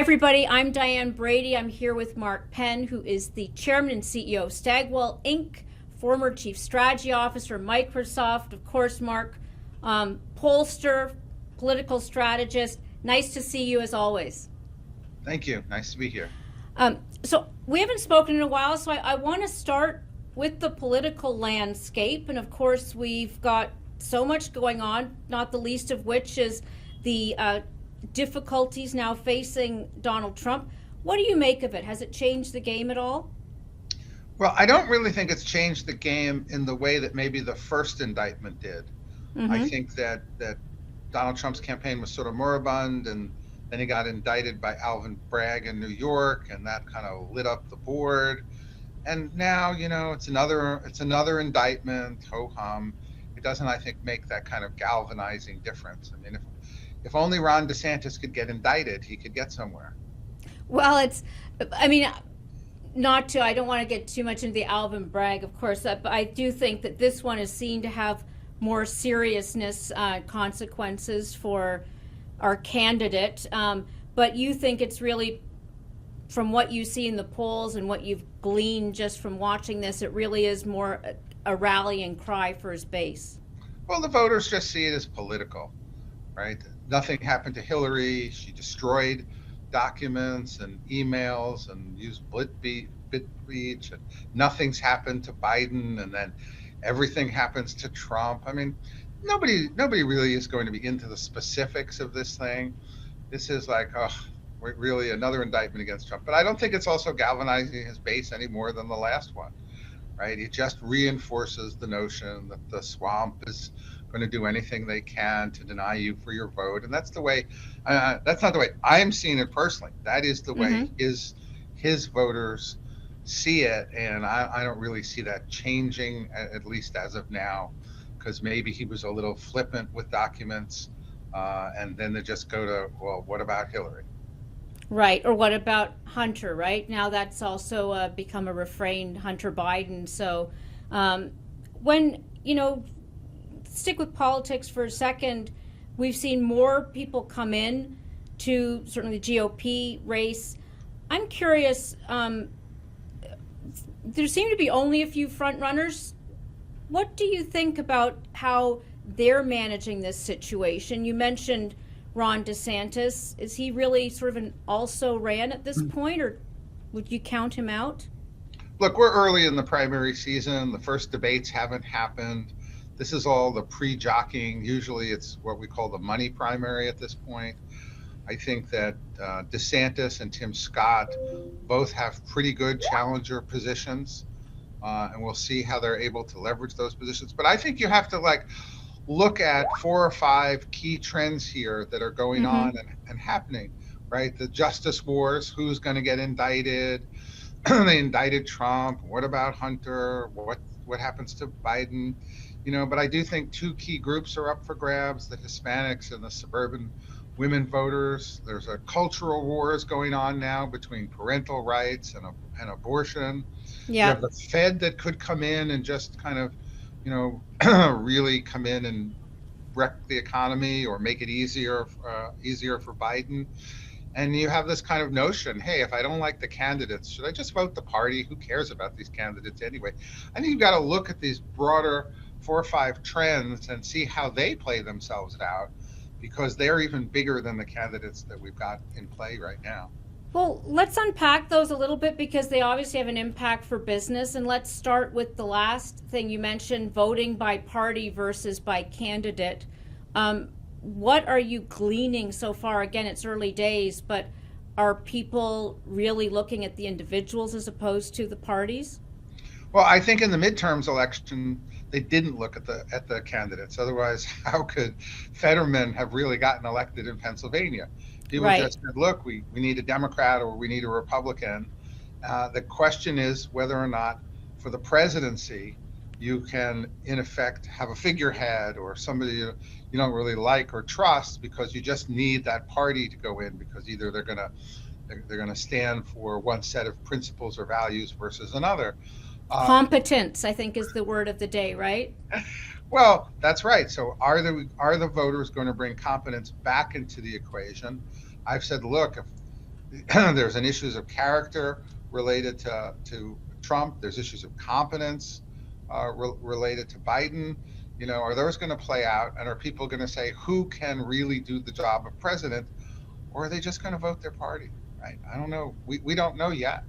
everybody. I'm Diane Brady. I'm here with Mark Penn, who is the chairman and CEO of Stagwell Inc., former chief strategy officer of Microsoft. Of course, Mark, pollster, political strategist. Nice to see you as always. Thank you. Nice to be here. So we haven't spoken in a while, so I want to start with the political landscape. And of course, we've got so much going on, not the least of which is the difficulties now facing Donald Trump. What do you make of it? Has it changed the game at all? Well, I don't really think it's changed the game in the way that maybe the first indictment did. I think that Donald Trump's campaign was sort of moribund, and then he got indicted by Alvin Bragg in New York, and that kind of lit up the board. And now, it's another indictment, ho-hum. It doesn't, I think, make that kind of galvanizing difference. I mean, if only Ron DeSantis could get indicted, he could get somewhere. Well, I don't want to get too much into the Alvin Bragg, of course, but I do think that this one is seen to have more seriousness, consequences for our candidate. But you think it's really, from what you see in the polls and what you've gleaned just from watching this, it really is more a rallying cry for his base. Well, the voters just see it as political, right? Nothing happened to Hillary. She destroyed documents and emails and used BitBeach, and nothing's happened to Biden, and then everything happens to Trump. I mean, nobody really is going to be into the specifics of this thing. This is like, really another indictment against Trump. But I don't think it's also galvanizing his base any more than the last one, right? It just reinforces the notion that the swamp is going to do anything they can to deny you for your vote. And that's the way, that's not the way I'm seeing it personally. That is the way his voters see it. And I don't really see that changing, at least as of now, because maybe he was a little flippant with documents, and then they just go to, well, what about Hillary? Right. Or what about Hunter, right? Now that's also become a refrain, Hunter Biden. So stick with politics for a second. We've seen more people come in to certainly the GOP race. I'm curious, there seem to be only a few front runners. What do you think about how they're managing this situation? You mentioned Ron DeSantis. Is he really sort of an also-ran at this point, or would you count him out? Look, we're early in the primary season. The first debates haven't happened. This is all the pre-jockeying. Usually it's what we call the money primary at this point. I think that DeSantis and Tim Scott both have pretty good challenger positions, and we'll see how they're able to leverage those positions. But I think you have to look at 4 or 5 key trends here that are going on and happening, right? The justice wars, who's going to get indicted? They indicted Trump. What about Hunter? What happens to Biden? But I do think 2 key groups are up for grabs, the Hispanics and the suburban women voters. There's a cultural wars going on now between parental rights and abortion. Yeah. You have the Fed that could come in and just kind of, really come in and wreck the economy or make it easier for Biden. And you have this kind of notion, hey, if I don't like the candidates, should I just vote the party? Who cares about these candidates anyway? I think you've got to look at these broader 4 or 5 trends and see how they play themselves out, because they're even bigger than the candidates that we've got in play right now. Well, let's unpack those a little bit, because they obviously have an impact for business. And let's start with the last thing you mentioned, voting by party versus by candidate. What are you gleaning so far? Again, it's early days, but are people really looking at the individuals as opposed to the parties? Well, I think in the midterms election, they didn't look at the candidates. Otherwise, how could Fetterman have really gotten elected in Pennsylvania? People just said, look, we need a Democrat or we need a Republican. The question is whether or not for the presidency, you can, in effect, have a figurehead or somebody you don't really like or trust, because you just need that party to go in, because either they're going to stand for one set of principles or values versus another. Competence, I think, is the word of the day, right? Well, that's right. So are the voters going to bring competence back into the equation? I've said, look, There's an issues of character related to Trump. There's issues of competence related to Biden. Are those going to play out? And are people going to say who can really do the job of president? Or are they just going to vote their party? Right? I don't know. We don't know yet.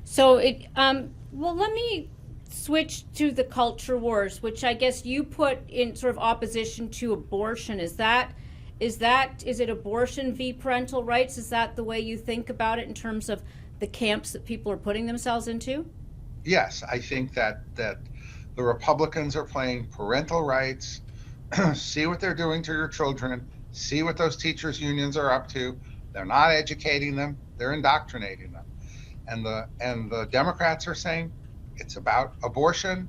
So well, let me switch to the culture wars, which I guess you put in sort of opposition to abortion. Is it abortion v. parental rights? Is that the way you think about it in terms of the camps that people are putting themselves into? Yes, I think that the Republicans are playing parental rights. See what they're doing to your children. See what those teachers' unions are up to. They're not educating them. They're indoctrinating them. And the Democrats are saying it's about abortion.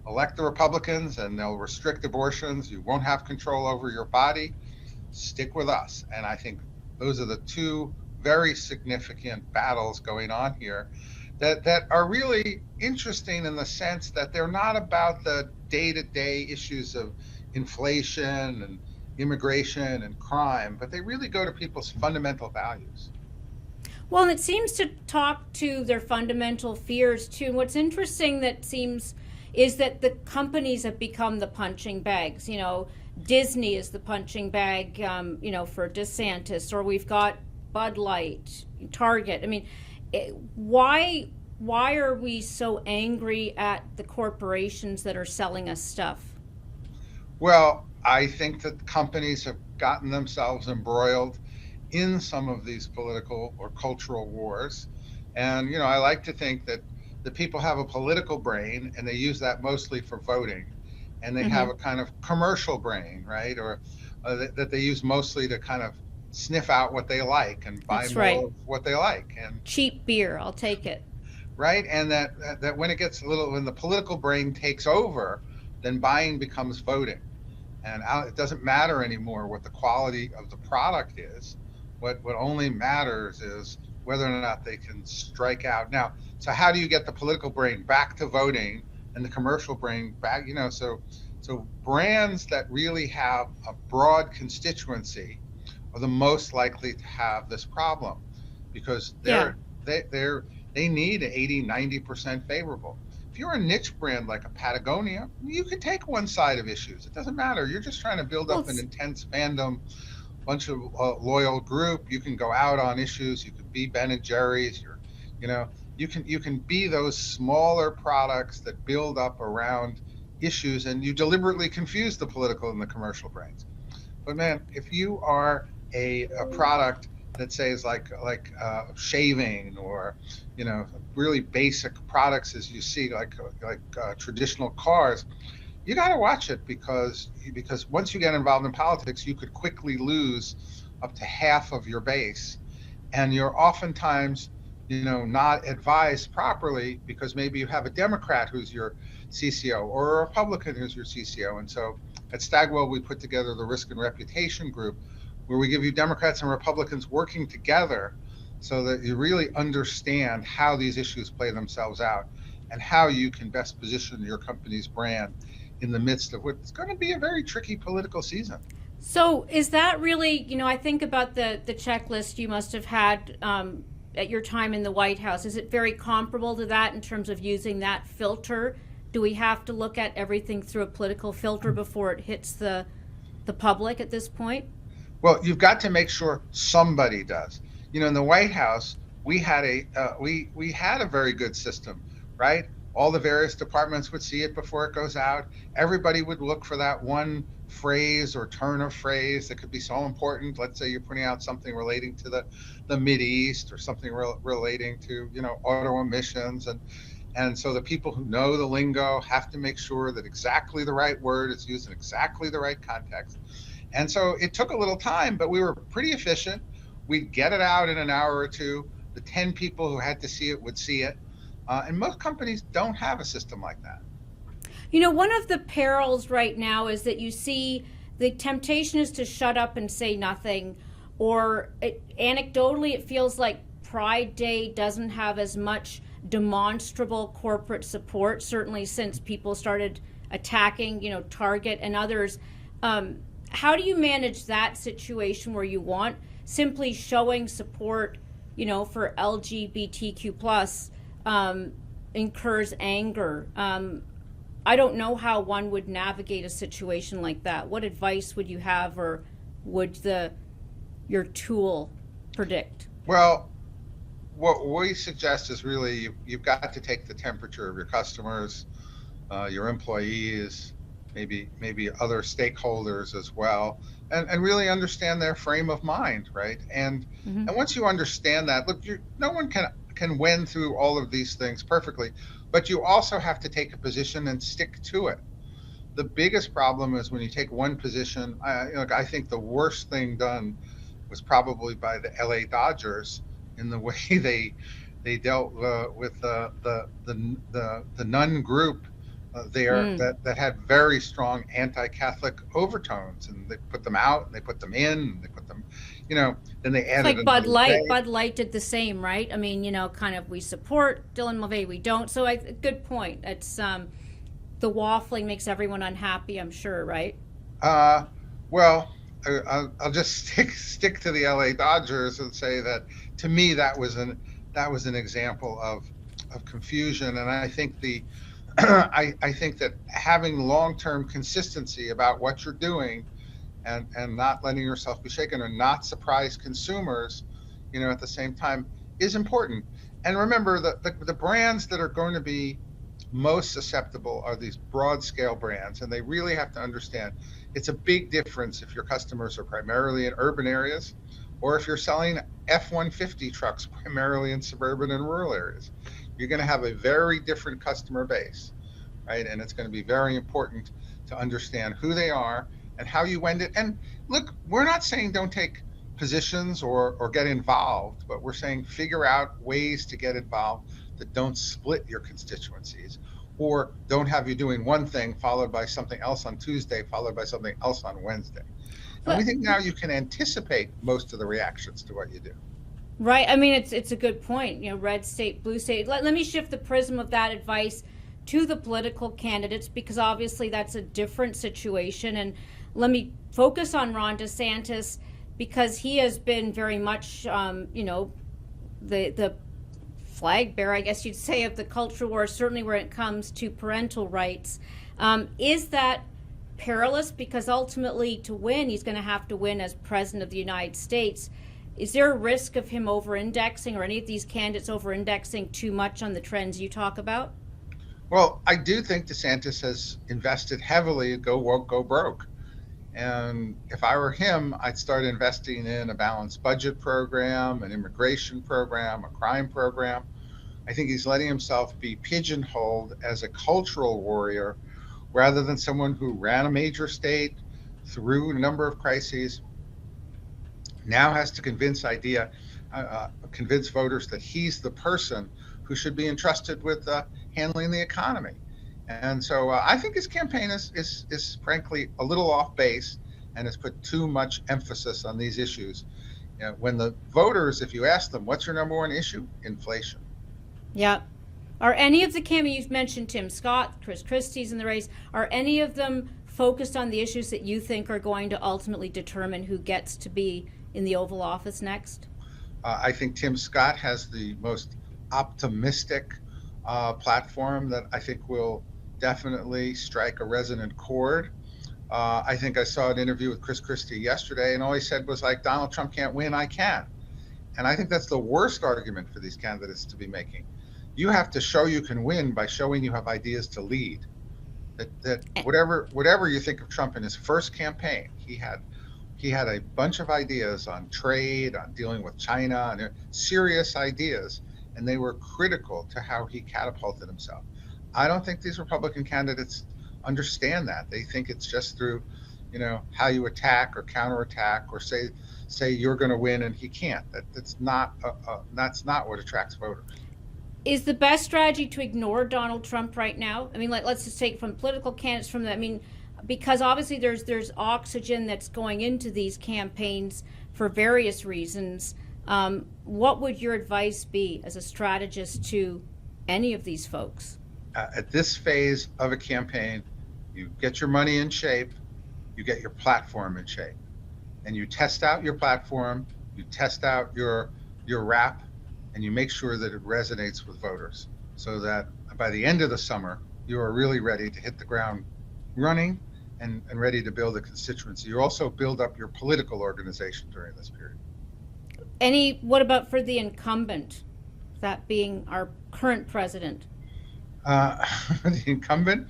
Elect the Republicans and they'll restrict abortions. You won't have control over your body. Stick with us. And I think those are the two very significant battles going on here that are really interesting in the sense that they're not about the day-to-day issues of inflation and immigration and crime, but they really go to people's fundamental values. Well, and it seems to talk to their fundamental fears too. And what's interesting is that the companies have become the punching bags. Disney is the punching bag, for DeSantis, or we've got Bud Light, Target. I mean, why are we so angry at the corporations that are selling us stuff? Well, I think that companies have gotten themselves embroiled in some of these political or cultural wars. And, I like to think that the people have a political brain and they use that mostly for voting. And they have a kind of commercial brain, right? Or that they use mostly to kind of sniff out what they like and buy more of what they like. And cheap beer, I'll take it. Right? And that when when the political brain takes over, then buying becomes voting. And it doesn't matter anymore what the quality of the product is. What only matters is whether or not they can strike out. Now, so how do you get the political brain back to voting and the commercial brain back? So brands that really have a broad constituency are the most likely to have this problem because they need 80-90% favorable. If you're a niche brand like a Patagonia, you can take one side of issues. It doesn't matter. You're just trying to build up an intense fandom, bunch of loyal group. You can go out on issues. You can be Ben and Jerry's. You can be those smaller products that build up around issues, and you deliberately confuse the political and the commercial brains. But man, if you are a product that says like shaving or really basic products as you see like traditional cars, you got to watch it because once you get involved in politics, you could quickly lose up to half of your base, and you're oftentimes not advised properly because maybe you have a Democrat who's your CCO or a Republican who's your CCO. And so at Stagwell, we put together the Risk and Reputation Group, where we give you Democrats and Republicans working together so that you really understand how these issues play themselves out and how you can best position your company's brand in the midst of what's going to be a very tricky political season. So is that really, I think about the checklist you must have had at your time in the White House. Is it very comparable to that in terms of using that filter? Do we have to look at everything through a political filter before it hits the public at this point? Well, you've got to make sure somebody does. In the White House, we had a very good system, right? All the various departments would see it before it goes out. Everybody would look for that one phrase or turn of phrase that could be so important. Let's say you're putting out something relating to the Mideast or something relating to auto emissions, and so the people who know the lingo have to make sure that exactly the right word is used in exactly the right context. And so it took a little time, but we were pretty efficient. We'd get it out in an hour or two. The 10 people who had to see it would see it. And most companies don't have a system like that. One of the perils right now is that you see the temptation is to shut up and say nothing, or anecdotally, it feels like Pride Day doesn't have as much demonstrable corporate support, certainly since people started attacking, Target and others. how do you manage that situation where you want simply showing support, for LGBTQ plus incurs anger? I don't know how one would navigate a situation like that. What advice would you have, or would your tool predict? Well, what we suggest is really you've got to take the temperature of your customers, your employees, maybe other stakeholders as well, and really understand their frame of mind, right? And once you understand that, look, no one can win through all of these things perfectly, but you also have to take a position and stick to it. The biggest problem is when you take one position. I think the worst thing done was probably by the LA Dodgers in the way they dealt with the nun group there that had very strong anti-Catholic overtones, and they put them out and they put them in and they put them, then they added. It's like Bud Light. Bud Light did the same, right? I mean, kind of, we support Dylan Mulvaney, we don't. So good point. It's the waffling makes everyone unhappy, I'm sure, right? Well, I'll just stick to the LA Dodgers and say that to me that was an example of confusion, and I think I think that having long-term consistency about what you're doing and not letting yourself be shaken or not surprise consumers, at the same time is important. And remember that the brands that are going to be most susceptible are these broad scale brands, and they really have to understand it's a big difference if your customers are primarily in urban areas or if you're selling F-150 trucks primarily in suburban and rural areas. You're going to have a very different customer base, right? And it's going to be very important to understand who they are and how you wend it. And look, we're not saying don't take positions or get involved, but we're saying figure out ways to get involved that don't split your constituencies or don't have you doing one thing followed by something else on Tuesday, followed by something else on Wednesday. And we think now you can anticipate most of the reactions to what you do. Right. I mean, it's a good point. Red state, blue state. Let me shift the prism of that advice to the political candidates, because obviously that's a different situation. And let me focus on Ron DeSantis, because he has been very much, the flag bearer, I guess you'd say, of the culture war, certainly when it comes to parental rights. Is that perilous? Because ultimately, to win, he's going to have to win as president of the United States. Is there a risk of him over-indexing, or any of these candidates over-indexing too much on the trends you talk about? Well, I do think DeSantis has invested heavily in go woke, go broke. And if I were him, I'd start investing in a balanced budget program, an immigration program, a crime program. I think he's letting himself be pigeonholed as a cultural warrior rather than someone who ran a major state through a number of crises, now has to convince voters that he's the person who should be entrusted with handling the economy. And so I think his campaign is frankly a little off base and has put too much emphasis on these issues. When the voters, if you ask them, what's your number one issue? Inflation. Yeah. Are any of the candidates, you've mentioned Tim Scott, Chris Christie's in the race, are any of them focused on the issues that you think are going to ultimately determine who gets to be in the Oval Office next? I think Tim Scott has the most optimistic platform that I think will definitely strike a resonant chord. I think I saw an interview with Chris Christie yesterday, and all he said was like, Donald Trump can't win, I can. And I think that's the worst argument for these candidates to be making. You have to show you can win by showing you have ideas to lead. That whatever you think of Trump in his first campaign, he had a bunch of ideas on trade, on dealing with China, and serious ideas, and they were critical to how he catapulted himself. I don't think these Republican candidates understand that. They think it's just through, how you attack or counterattack or say you're going to win and he can't. That's not what attracts voters. Is the best strategy to ignore Donald Trump right now? I mean, let's just take from political candidates from that. I mean, because obviously there's oxygen that's going into these campaigns for various reasons. What would your advice be as a strategist to any of these folks? At this phase of a campaign, you get your money in shape, you get your platform in shape, and you test out your platform, you test out your wrap, and you make sure that it resonates with voters, so that by the end of the summer, you are really ready to hit the ground running and ready to build a constituency. You also build up your political organization during this period. What about for the incumbent, that being our current president? The incumbent?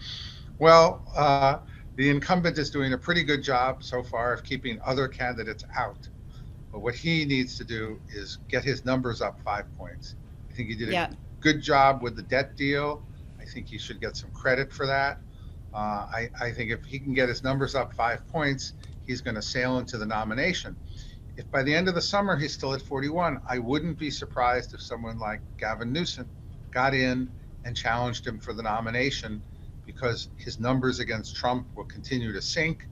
Well, the incumbent is doing a pretty good job so far of keeping other candidates out. But what he needs to do is get his numbers up 5 points. I think he did a good job with the debt deal. I think he should get some credit for that. I think if he can get his numbers up 5 points, he's going to sail into the nomination. If by the end of the summer he's still at 41, I wouldn't be surprised if someone like Gavin Newsom got in and challenged him for the nomination, because his numbers against Trump will continue to sink.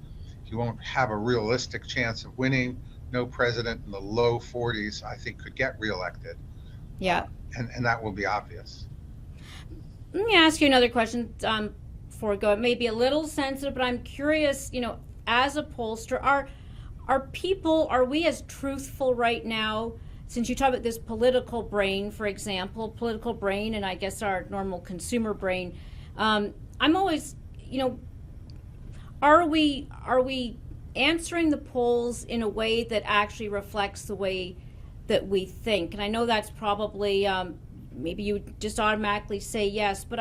He won't have a realistic chance of winning. No president in the low 40s, I think, could get reelected. Yeah. And that will be obvious. Let me ask you another question before we go. It may be a little sensitive, but I'm curious, as a pollster, are we as truthful right now, since you talk about this political brain, for example, political brain, and I guess our normal consumer brain, I'm always, are we answering the polls in a way that actually reflects the way that we think? And I know that's probably, maybe you just automatically say yes, but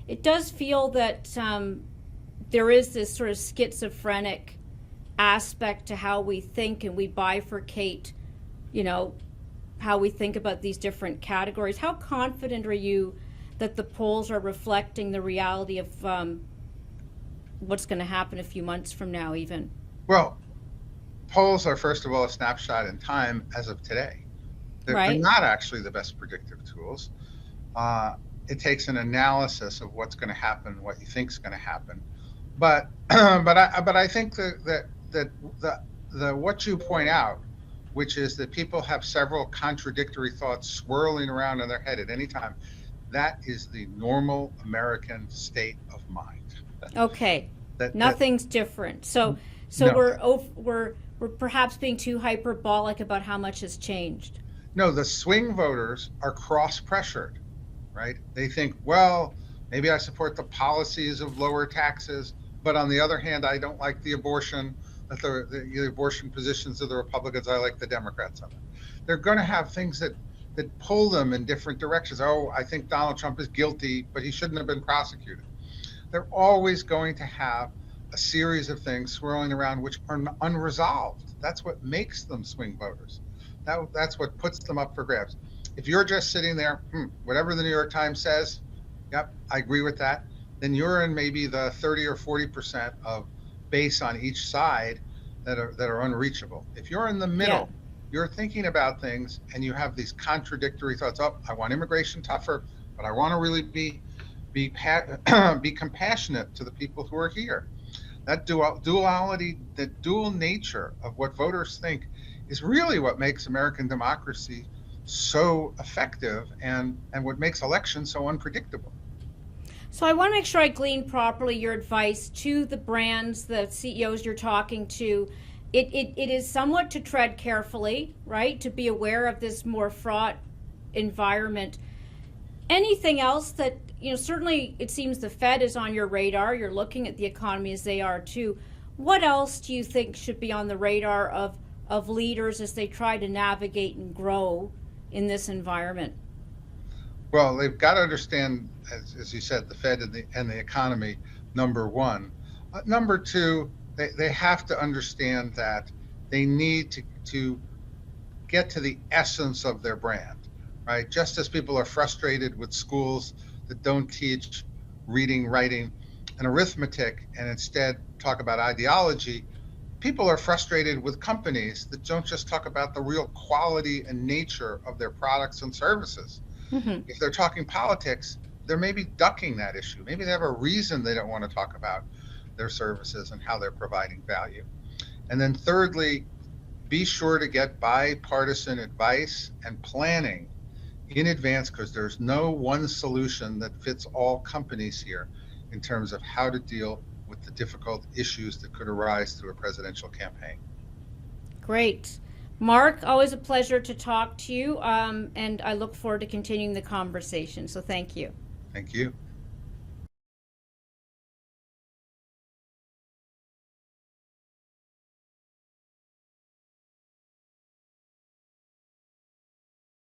it does feel that there is this sort of schizophrenic aspect to how we think, and we bifurcate, how we think about these different categories. How confident are you that the polls are reflecting the reality of what's going to happen a few months from now even? Well, polls are, first of all, a snapshot in time as of today. They're not actually the best predictive tools. It takes an analysis of what's going to happen, what you think is going to happen. But I think that what you point out, which is that people have several contradictory thoughts swirling around in their head at any time, that is the normal American state of mind. Okay, nothing's different. So no. We're perhaps being too hyperbolic about how much has changed. No, the swing voters are cross-pressured, right? They think, well, maybe I support the policies of lower taxes, but on the other hand, I don't like the abortion positions of the Republicans. I like the Democrats on it. They're going to have things that pull them in different directions. Oh, I think Donald Trump is guilty, but he shouldn't have been prosecuted. They're always going to have a series of things swirling around which are unresolved. That's what makes them swing voters. That's what puts them up for grabs. If you're just sitting there, whatever the New York Times says, yep, I agree with that, then you're in maybe the 30 or 40% of base on each side that are unreachable. If you're in the middle, you're thinking about things and you have these contradictory thoughts. Oh, I want immigration tougher, but I want to really be compassionate to the people who are here. That duality, the dual nature of what voters think, is really what makes American democracy so effective and what makes elections so unpredictable. So I want to make sure I glean properly your advice to the brands, the CEOs you're talking to. It is somewhat to tread carefully, right? To be aware of this more fraught environment. Anything else that, certainly it seems the Fed is on your radar. You're looking at the economy as they are too. What else do you think should be on the radar of leaders as they try to navigate and grow in this environment? Well, they've got to understand, as you said, the Fed and the economy, number one. Number two, they have to understand that they need to get to the essence of their brand, right? Just as people are frustrated with schools that don't teach reading, writing, and arithmetic, and instead talk about ideology, people are frustrated with companies that don't just talk about the real quality and nature of their products and services. Mm-hmm. If they're talking politics, they're maybe ducking that issue. Maybe they have a reason they don't want to talk about their services and how they're providing value. And then thirdly, be sure to get bipartisan advice and planning in advance, because there's no one solution that fits all companies here in terms of how to deal with the difficult issues that could arise through a presidential campaign. Great. Mark, always a pleasure to talk to you, and I look forward to continuing the conversation. So thank you. Thank you.